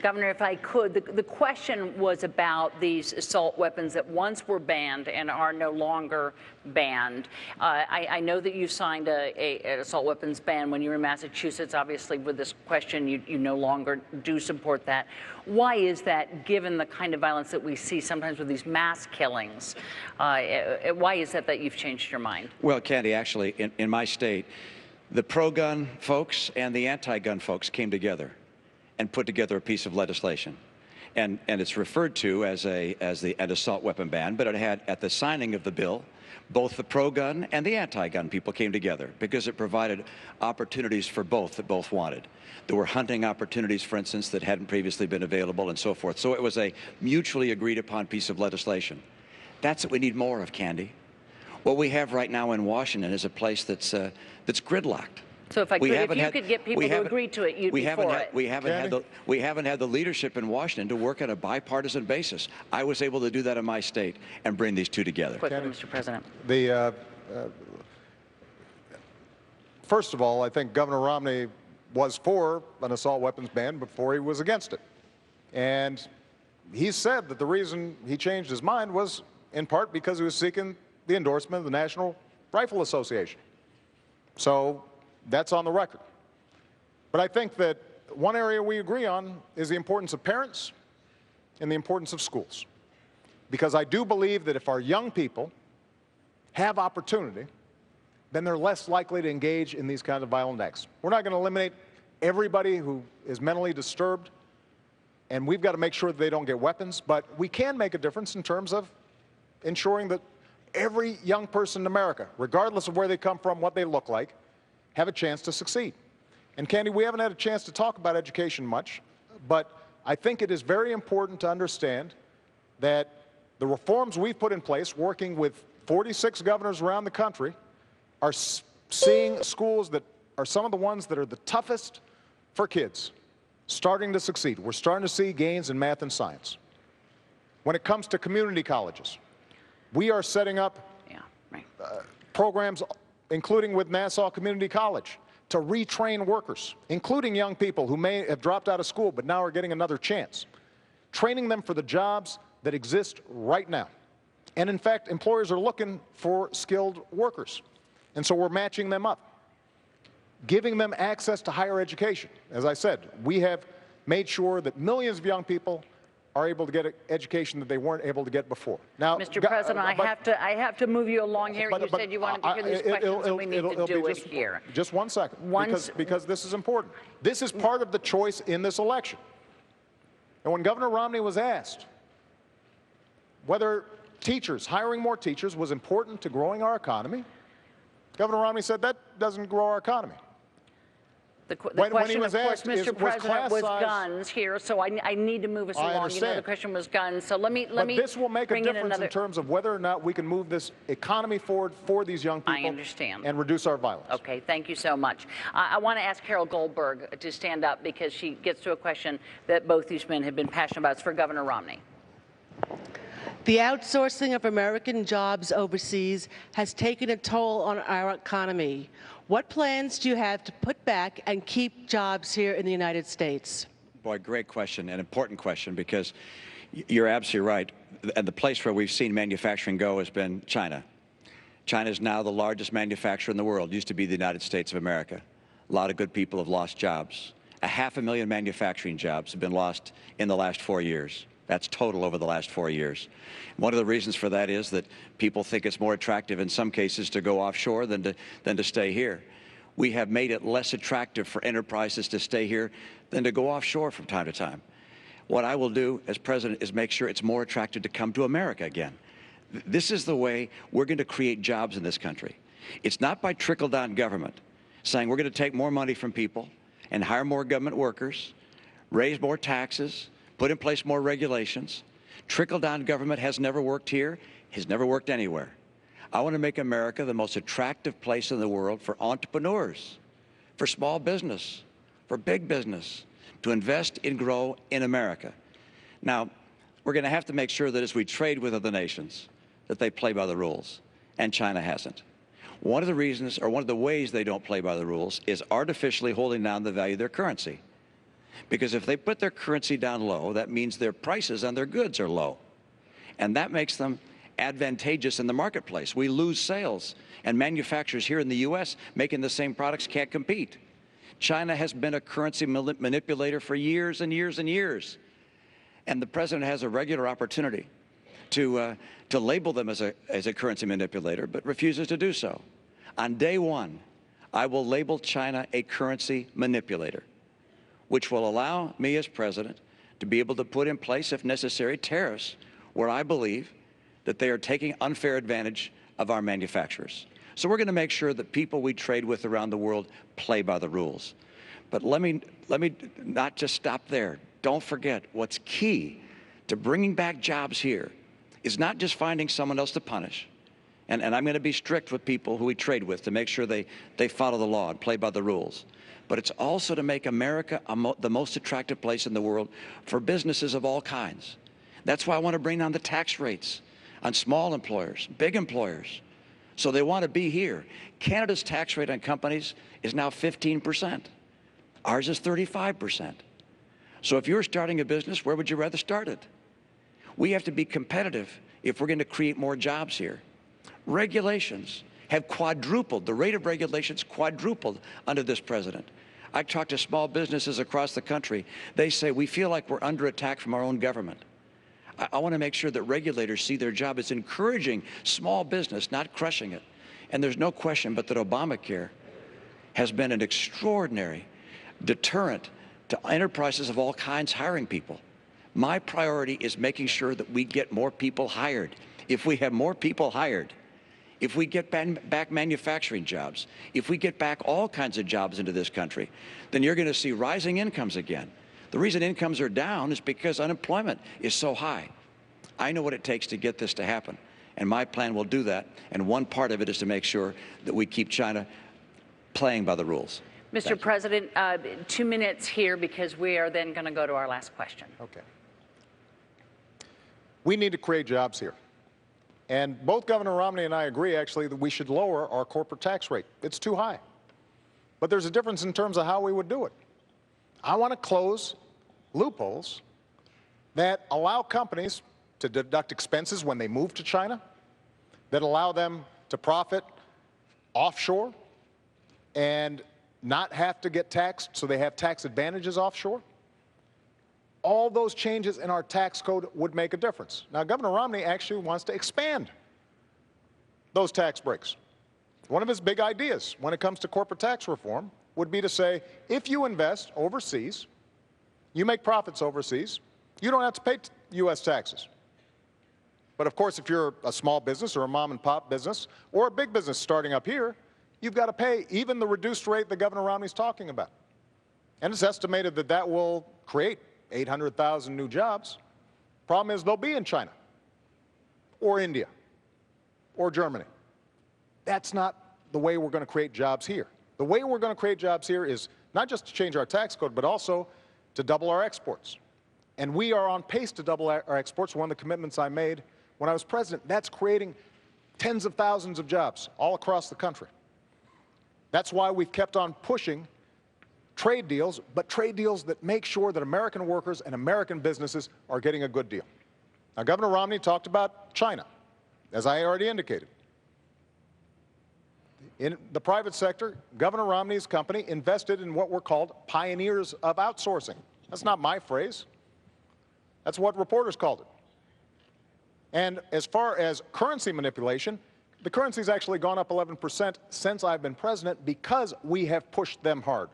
B: Governor, if I could, the question was about these assault weapons that once were banned and are no longer banned. I know that you signed an assault weapons ban when you were in Massachusetts. Obviously, with this question, you no longer do support that. Why is that, given the kind of violence that we see sometimes with these mass killings? Why is that you've changed your mind?
A: Well, Candy, actually, in my state, the pro-gun folks and the anti-gun folks came together and put together a piece of legislation. And it's referred to as an assault weapon ban, but it had, at the signing of the bill, both the pro-gun and the anti-gun people came together because it provided opportunities for both that both wanted. There were hunting opportunities, for instance, that hadn't previously been available and so forth. So it was a mutually agreed upon piece of legislation. That's what we need more of, Candy. What we have right now in Washington is a place that's gridlocked.
B: So if you could get people to agree to it, you'd be for it.
A: We haven't had the leadership in Washington to work on a bipartisan basis. I was able to do that in my state and bring these two together.
B: Quickly, Mr. President.
C: First of all, I think Governor Romney was for an assault weapons ban before he was against it. And he said that the reason he changed his mind was in part because he was seeking the endorsement of the National Rifle Association. So that's on the record. But I think that one area we agree on is the importance of parents and the importance of schools. Because I do believe that if our young people have opportunity, then they're less likely to engage in these kinds of violent acts. We're not going to eliminate everybody who is mentally disturbed, and we've got to make sure that they don't get weapons, but we can make a difference in terms of ensuring that every young person in America, regardless of where they come from, what they look like, have a chance to succeed. And Candy, we haven't had a chance to talk about education much, but I think it is very important to understand that the reforms we've put in place, working with 46 governors around the country, are seeing schools that are some of the ones that are the toughest for kids starting to succeed. We're starting to see gains in math and science. When it comes to community colleges, we are setting up programs, including with Nassau Community College, to retrain workers, including young people who may have dropped out of school but now are getting another chance, training them for the jobs that exist right now. And in fact, employers are looking for skilled workers. And so we're matching them up, giving them access to higher education. As I said, we have made sure that millions of young people are able to get an education that they weren't able to get before. Now,
B: Mr. President, I have to move you along here. You said you wanted to hear these questions, and we need to do it here.
C: Just one second, because this is important. This is part of the choice in this election. And when Governor Romney was asked whether hiring more teachers was important to growing our economy, Governor Romney said that doesn't grow our economy.
B: The question, of course, Mr. President, was guns here, so I need to move us along. You know, the question was guns, so let me.
C: But this will make a difference in terms of whether or not we can move this economy forward for these young people.
B: I understand.
C: And reduce our violence.
B: Okay, thank you so much. I want to ask Carol Goldberg to stand up because she gets to a question that both these men have been passionate about. It's for Governor Romney.
I: The outsourcing of American jobs overseas has taken a toll on our economy. What plans do you have to put back and keep jobs here in the United States?
A: Boy, great question, an important question, because you're absolutely right. And the place where we've seen manufacturing go has been China. China is now the largest manufacturer in the world. It used to be the United States of America. A lot of good people have lost jobs. 500,000 manufacturing jobs have been lost in the last 4 years. That's total over the last 4 years. One of the reasons for that is that people think it's more attractive in some cases to go offshore than to stay here. We have made it less attractive for enterprises to stay here than to go offshore from time to time. What I will do as president is make sure it's more attractive to come to America again. This is the way we're going to create jobs in this country. It's not by trickle-down government, saying we're going to take more money from people and hire more government workers, raise more taxes, put in place more regulations. Trickle-down government has never worked here, has never worked anywhere. I want to make America the most attractive place in the world for entrepreneurs, for small business, for big business, to invest and grow in America. Now, we're going to have to make sure that as we trade with other nations, that they play by the rules, and China hasn't. One of the reasons, or one of the ways they don't play by the rules, is artificially holding down the value of their currency. Because if they put their currency down low, that means their prices on their goods are low. And that makes them advantageous in the marketplace. We lose sales, and manufacturers here in the U.S. making the same products can't compete. China has been a currency manipulator for years and years and years. And the president has a regular opportunity to label them as a currency manipulator, but refuses to do so. On day one, I will label China a currency manipulator, which will allow me as president to be able to put in place, if necessary, tariffs where I believe that they are taking unfair advantage of our manufacturers. So we're going to make sure that people we trade with around the world play by the rules. But let me not just stop there. Don't forget, what's key to bringing back jobs here is not just finding someone else to punish. And I'm going to be strict with people who we trade with to make sure they follow the law and play by the rules. But it's also to make America the most attractive place in the world for businesses of all kinds. That's why I want to bring down the tax rates on small employers, big employers, so they want to be here. Canada's tax rate on companies is now 15%. Ours is 35%. So if you're starting a business, where would you rather start it? We have to be competitive if we're going to create more jobs here. Regulations have quadrupled. The rate of regulations quadrupled under this president. I talk to small businesses across the country. They say, we feel like we're under attack from our own government. I want to make sure that regulators see their job as encouraging small business, not crushing it. And there's no question but that Obamacare has been an extraordinary deterrent to enterprises of all kinds hiring people. My priority is making sure that we get more people hired. If we have more people hired, if we get back manufacturing jobs, if we get back all kinds of jobs into this country, then you're going to see rising incomes again. The reason incomes are down is because unemployment is so high. I know what it takes to get this to happen, and my plan will do that. And one part of it is to make sure that we keep China playing by the rules.
B: Mr. President, 2 minutes here because we are then going to go to our last question.
C: Okay. We need to create jobs here. And both Governor Romney and I agree, actually, that we should lower our corporate tax rate. It's too high. But there's a difference in terms of how we would do it. I want to close loopholes that allow companies to deduct expenses when they move to China, that allow them to profit offshore and not have to get taxed, so they have tax advantages offshore. All those changes in our tax code would make a difference. Now, Governor Romney actually wants to expand those tax breaks. One of his big ideas when it comes to corporate tax reform would be to say, if you invest overseas, you make profits overseas, you don't have to pay U.S. taxes. But of course, if you're a small business or a mom and pop business or a big business starting up here, you've got to pay even the reduced rate that Governor Romney's talking about. And it's estimated that that will create 800,000 new jobs. Problem is, they'll be in China or India or Germany. That's not the way we're going to create jobs here. The way we're going to create jobs here is not just to change our tax code, but also to double our exports, And we are on pace to double our exports, one of the commitments I made when I was president. That's creating tens of thousands of jobs all across the country. That's why we've kept on pushing trade deals, but trade deals that make sure that American workers and American businesses are getting a good deal. Now, Governor Romney talked about China, as I already indicated. In the private sector, Governor Romney's company invested in what were called pioneers of outsourcing. That's not my phrase. That's what reporters called it. And as far as currency manipulation, the currency's actually gone up 11% since I've been president because we have pushed them hard.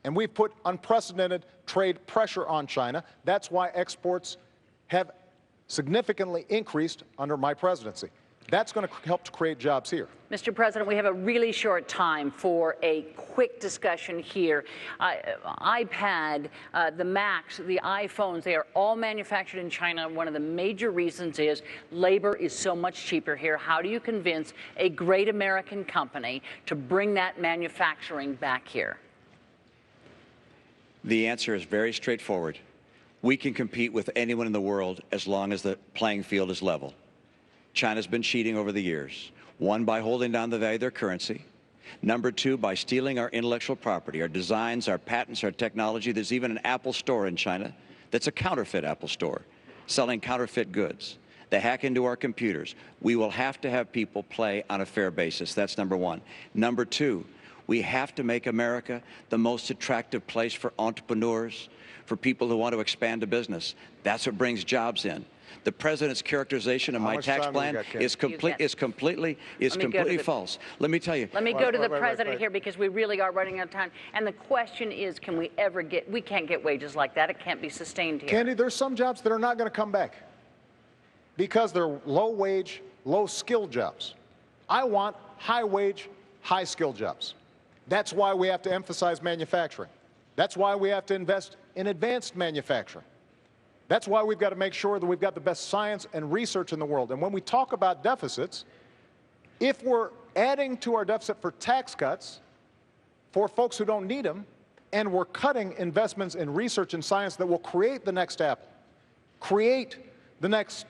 C: And we've put unprecedented trade pressure on China. That's why exports have significantly increased under my presidency. That's going to help to create jobs here.
B: Mr. President, we have a really short time for a quick discussion here. iPad, the Macs, the iPhones, they are all manufactured in China. One of the major reasons is labor is so much cheaper here. How do you convince a great American company to bring that manufacturing back here?
A: The answer is very straightforward. We can compete with anyone in the world as long as the playing field is level. China's been cheating over the years. One, by holding down the value of their currency. Number two, by stealing our intellectual property, our designs, our patents, our technology. There's even an Apple store in China that's a counterfeit Apple store, selling counterfeit goods. They hack into our computers. We will have to have people play on a fair basis. That's number one. Number two, we have to make America the most attractive place for entrepreneurs, for people who want to expand a business. That's what brings jobs in. The president's characterization of my tax plan is completely false. Let me tell you.
B: Let me go to the president here because we really are running out of time. And the question is, can we ever get, we can't get wages like that. It can't be sustained here.
C: Candy, there's some jobs that are not going to come back because they're low-wage, low-skilled jobs. I want high-wage, high-skilled jobs. That's why we have to emphasize manufacturing. That's why we have to invest in advanced manufacturing. That's why we've got to make sure that we've got the best science and research in the world. And when we talk about deficits, if we're adding to our deficit for tax cuts for folks who don't need them, and we're cutting investments in research and science that will create the next Apple, create the next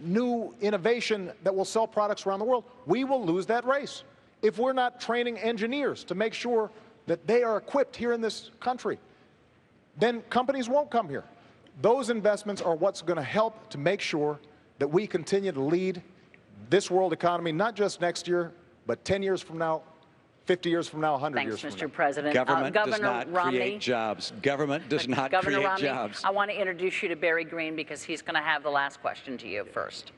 C: new innovation that will sell products around the world, we will lose that race. If we're not training engineers to make sure that they are equipped here in this country, then companies won't come here. Those investments are what's going to help to make sure that we continue to lead this world economy, not just next year, but 10 years from now, 50 years from now, 100 years from now.
B: Thanks, Mr. President.
A: Government does not
B: Romney,
A: create jobs. Government does not
B: Governor
A: create
B: Romney,
A: jobs.
B: I want to introduce you to Barry Green because he's going to have the last question to you first.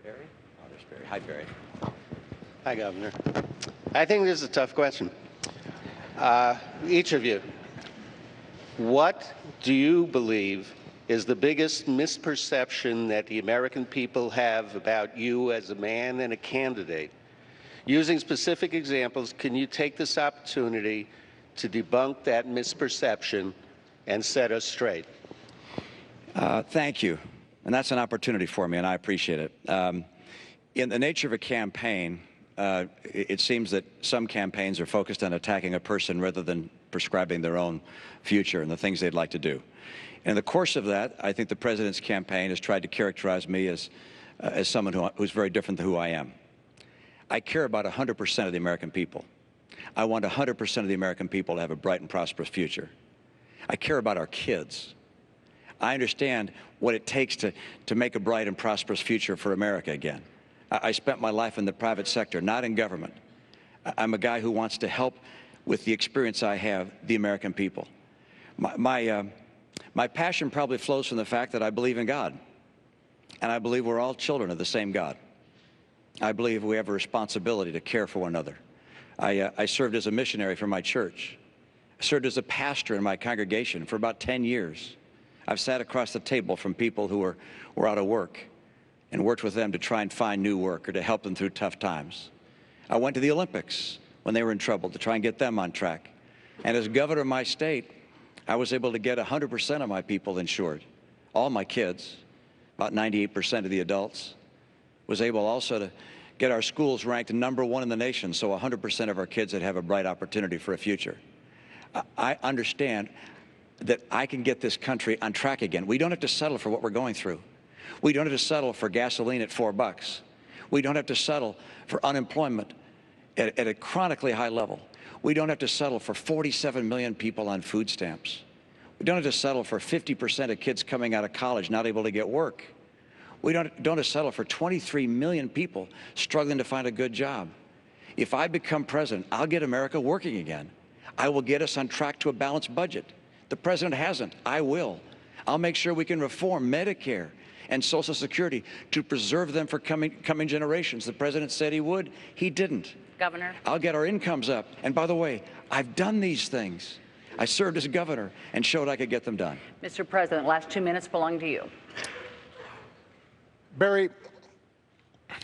A: Barry? Oh, there's Barry. Hi, Barry.
J: Hi, Governor. I think this is a tough question. Each of you, what do you believe is the biggest misperception that the American people have about you as a man and a candidate? Using specific examples, can you take this opportunity to debunk that misperception and set us straight?
A: Thank you. And that's an opportunity for me, and I appreciate it. In the nature of a campaign, it seems that some campaigns are focused on attacking a person rather than prescribing their own future and the things they'd like to do. In the course of that, I think the president's campaign has tried to characterize me as someone who's very different than who I am. I care about 100% of the American people. I want 100% of the American people to have a bright and prosperous future. I care about our kids. I understand what it takes to make a bright and prosperous future for America again. I spent my life in the private sector, not in government. I'm a guy who wants to help, with the experience I have, the American people. My passion probably flows from the fact that I believe in God, and I believe we're all children of the same God. I believe we have a responsibility to care for one another. I served as a missionary for my church. I served as a pastor in my congregation for about 10 years. I've sat across the table from people who were out of work and worked with them to try and find new work or to help them through tough times. I went to the Olympics when they were in trouble to try and get them on track. And as governor of my state, I was able to get 100% of my people insured, all my kids, about 98% of the adults. Was able also to get our schools ranked #1 in the nation, so 100% of our kids would have a bright opportunity for a future. I understand that I can get this country on track again. We don't have to settle for what we're going through. We don't have to settle for gasoline at $4. We don't have to settle for unemployment at a chronically high level. We don't have to settle for 47 million people on food stamps. We don't have to settle for 50% of kids coming out of college not able to get work. We don't have to settle for 23 million people struggling to find a good job. If I become president, I'll get America working again. I will get us on track to a balanced budget. The president hasn't. I will. I'll make sure we can reform Medicare and Social Security to preserve them for coming generations. The president said he would. He didn't.
B: Governor.
A: I'll get our incomes up. And by the way, I've done these things. I served as governor and showed I could get them done.
B: Mr. President, last 2 minutes belong to you.
C: Barry,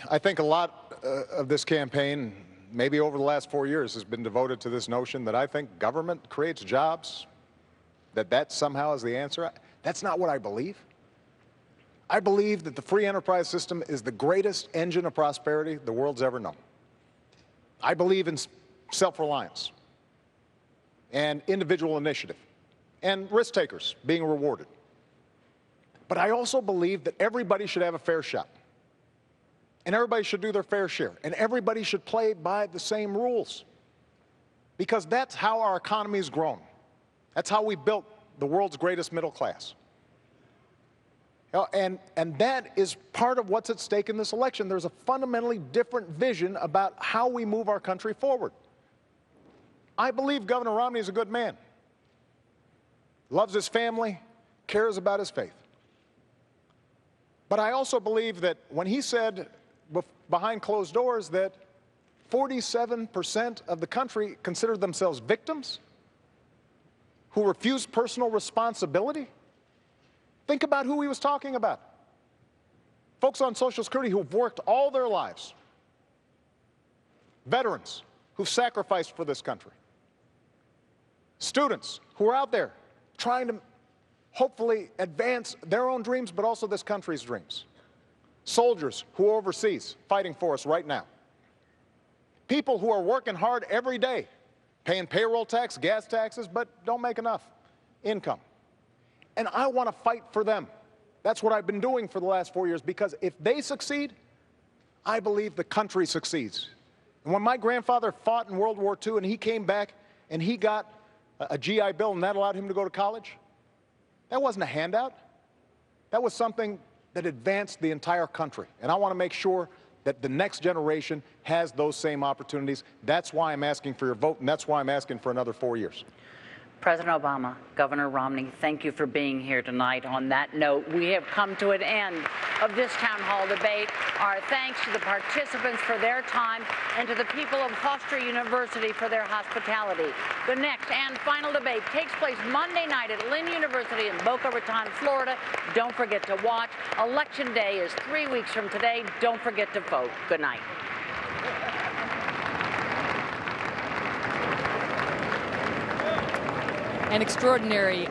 C: I think a lot of this campaign, maybe over the last 4 years, has been devoted to this notion that I think government creates jobs, that somehow is the answer. That's not what I believe. I believe that the free enterprise system is the greatest engine of prosperity the world's ever known. I believe in self-reliance and individual initiative and risk takers being rewarded. But I also believe that everybody should have a fair shot. And everybody should do their fair share. And everybody should play by the same rules. Because that's how our economy's grown. That's how we built the world's greatest middle class. And that is part of what's at stake in this election. There's a fundamentally different vision about how we move our country forward. I believe Governor Romney is a good man. Loves his family, cares about his faith. But I also believe that when he said behind closed doors that 47% of the country considered themselves victims who refused personal responsibility, think about who he was talking about. Folks on Social Security who've worked all their lives. Veterans who've sacrificed for this country. Students who are out there trying to hopefully advance their own dreams, but also this country's dreams. Soldiers who are overseas fighting for us right now. People who are working hard every day, paying payroll tax, gas taxes, but don't make enough income. And I want to fight for them. That's what I've been doing for the last 4 years, because if they succeed, I believe the country succeeds. And when my grandfather fought in World War II and he came back and he got a GI Bill and that allowed him to go to college, that wasn't a handout. That was something that advanced the entire country. And I want to make sure that the next generation has those same opportunities. That's why I'm asking for your vote, and that's why I'm asking for another 4 years.
B: President Obama, Governor Romney, thank you for being here tonight. On that note, we have come to an end of this town hall debate. Our thanks to the participants for their time and to the people of Hofstra University for their hospitality. The next and final debate takes place Monday night at Lynn University in Boca Raton, Florida. Don't forget to watch. Election Day is 3 weeks from today. Don't forget to vote. Good night.
K: An extraordinary